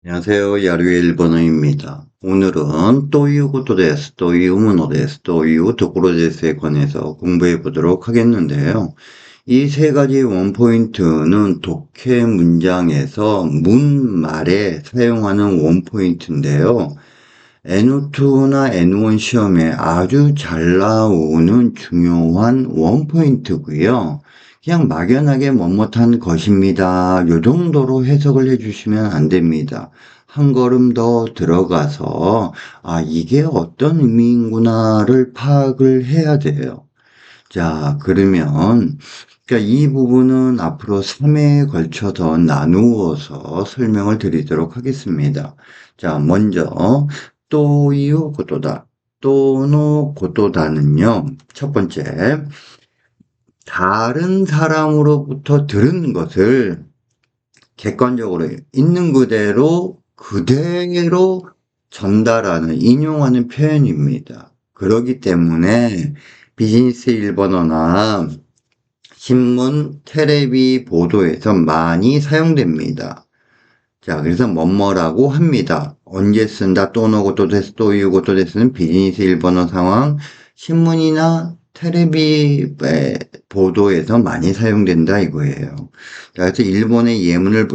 안녕하세요. 야류의 일본어입니다. 오늘은 또이우고토 데스, 또이우무노 데스, 또이우 도쿠로 데스에 관해서 공부해 보도록 하겠는데요. 이 세 가지 원포인트는 독해 문장에서 문말에 사용하는 원포인트인데요. N2나 N1 시험에 아주 잘 나오는 중요한 원포인트고요. 그냥 막연하게 못못한 것입니다. 요 정도로 해석을 해주시면 안 됩니다. 한 걸음 더 들어가서 이게 어떤 의미인구나를 파악을 해야 돼요. 자, 그러면 그러니까 이 부분은 앞으로 3회에 걸쳐서 나누어서 설명을 드리도록 하겠습니다. 자, 먼저 또이유 고도다, 또노 고도다는요. 첫 번째, 다른 사람으로부터 들은 것을 객관적으로 있는 그대로 전달하는, 인용하는 표현입니다. 그렇기 때문에 비즈니스 일본어나 신문, 텔레비 보도에서 많이 사용됩니다. 자, 그래서 뭐뭐라고 합니다. 언제 쓴다, 또노고또 데스, 또이유고또 데스는 비즈니스 일본어 상황, 신문이나 텔레비 보도에서 많이 사용된다 이거예요. 자, 그래서 일본의 예문을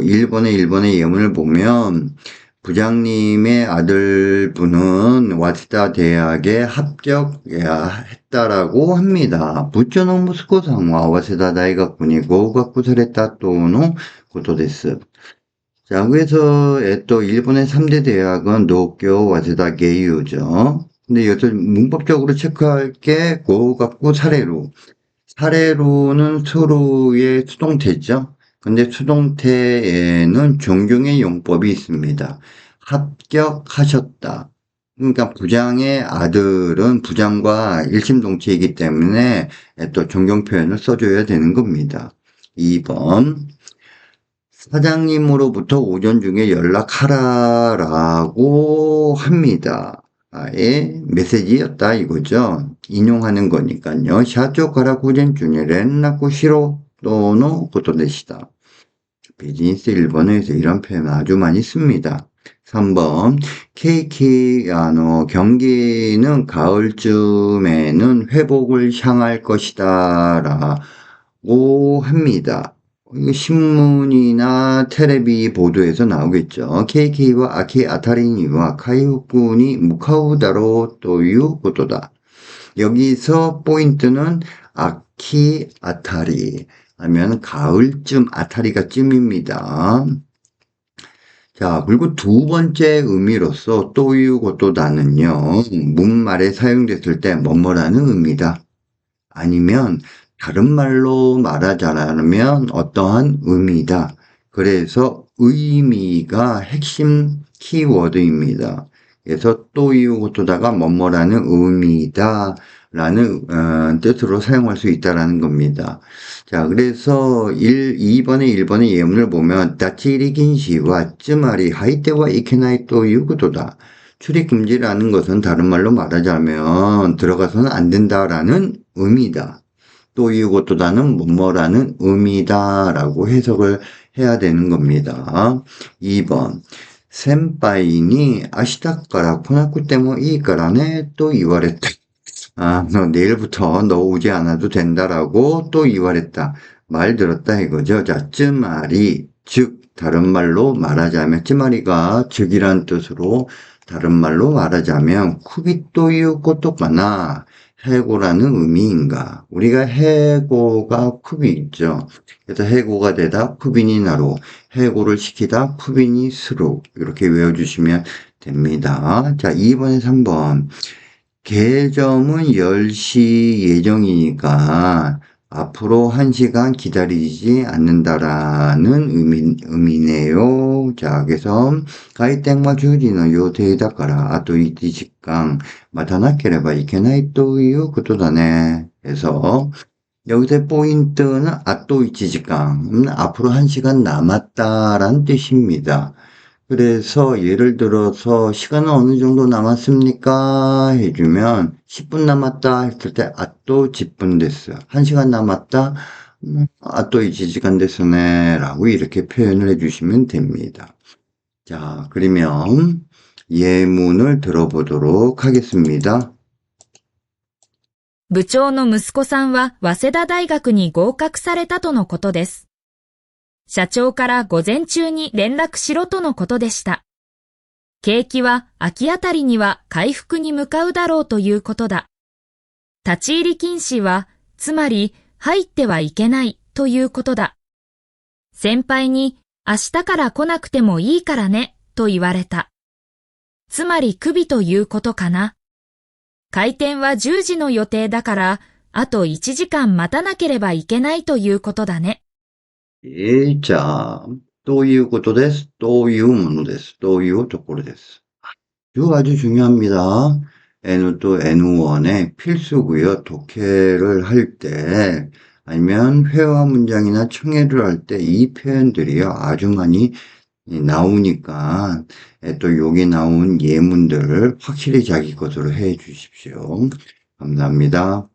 보면 부장님의 아들분은 와치다 대학에 합격했다라고 합니다. 부처노 무스코さんは 와세다大学に 合格された 또노 고토 데스. 자, 그래서 또 일본의 3대 대학은 도쿄, 와세다, 게이유죠. 근데 여기서 문법적으로 체크할 게 고각구 사례로. 사례로는 서로의 수동태죠. 근데 수동태에는 종경의 용법이 있습니다. 합격하셨다. 그러니까 부장의 아들은 부장과 일심동체이기 때문에 또 존경 표현을 써줘야 되는 겁니다. 2번. 사장님으로부터 오전 중에 연락하라라고 합니다. 의 메시지였다 이거죠. 인용하는 거니까요. 샤초から午前中に連絡しろとのことでした. 비즈니스 일본어에서 이런 표현 아주 많이 씁니다. 3번 경기는 가을쯤에는 회복을 향할 것이다 라고 합니다. 신문이나 텔레비 보도에서 나오겠죠. KK와 아키 아타리니와 가이후쿠니 무카우다로 또유 고도다. 여기서 포인트는 아키 아타리 하면 가을쯤 아타리가 쯤입니다. 자, 그리고 두 번째 의미로서 또유 고도다는요. 문말에 사용됐을 때 뭐뭐라는 의미다. 아니면 다른 말로 말하자면 어떠한 의미다. 그래서 의미가 핵심 키워드입니다. 그래서 또이유고토다가 뭐뭐라는 의미다 라는 뜻으로 사용할 수 있다라는 겁니다. 자, 그래서 2번의 예문을 보면 다치리긴시와 쯔마리 하이테와 이케나이 또이유고토다. 출입금지라는 것은 다른 말로 말하자면 들어가서는 안 된다라는 의미다. 또이고토다는 뭐뭐라는 의미다라고 해석을 해야 되는 겁니다. 2번. 센파이니 아시다까라 코나쿠 때문에 이까라네 또 이와랬다. 너 내일부터 너 오지 않아도 된다라고 또 이와랬다. 말 들었다 이거죠. 자, 쯔마리 즉 다른 말로 말하자면 쯔마리가 즉이란 뜻으로 다른 말로 말하자면 쿠비또유 꼬똑가나 해고라는 의미인가. 우리가 해고가 쿠비 있죠. 그래서 해고가 되다 쿠빈이 나로, 해고를 시키다 쿠빈이 스로 이렇게 외워주시면 됩니다. 자, 2번에 3번. 개점은 10시 예정이니까 앞으로 1시간 기다리지 않는다라는 의미네요. 자, 그래서 가이땡마 주지는 요테이다까라 아또 이티 직강 마타나케레바 이케나이 또이유 그토다네. 그래서 여기서 포인트는 아또 이치 직강 앞으로 1시간 남았다라는 뜻입니다. 그래서 예를 들어서 시간은 어느 정도 남았습니까? 해주면 10분 남았다 했을 때 아또 10분 됐어. 1시간 남았다? 아또 2시간 됐으네 라고 이렇게 표현을 해주시면 됩니다. 자, 그러면 예문을 들어보도록 하겠습니다. 部長の息子さんは早稲田大学に合格されたとのことです。社長から午前中に連絡しろとのことでした。景気は秋あたりには回復に向かうだろうということだ。立ち入り禁止は、つまり入ってはいけないということだ。先輩に明日から来なくてもいいからねと言われた。つまりクビということかな。開店は10時の予定だから、あと1時間待たなければいけないということだね。자, ということです。というものです。というところです。아주 중요합니다. N도 N1의 필수고요. 독해를 할 때, 아니면 회화 문장이나 청해를 할 때 이 표현들이요. 아주 많이 나오니까 또 여기 나온 예문들을 확실히 자기 것으로 해 주십시오. 감사합니다.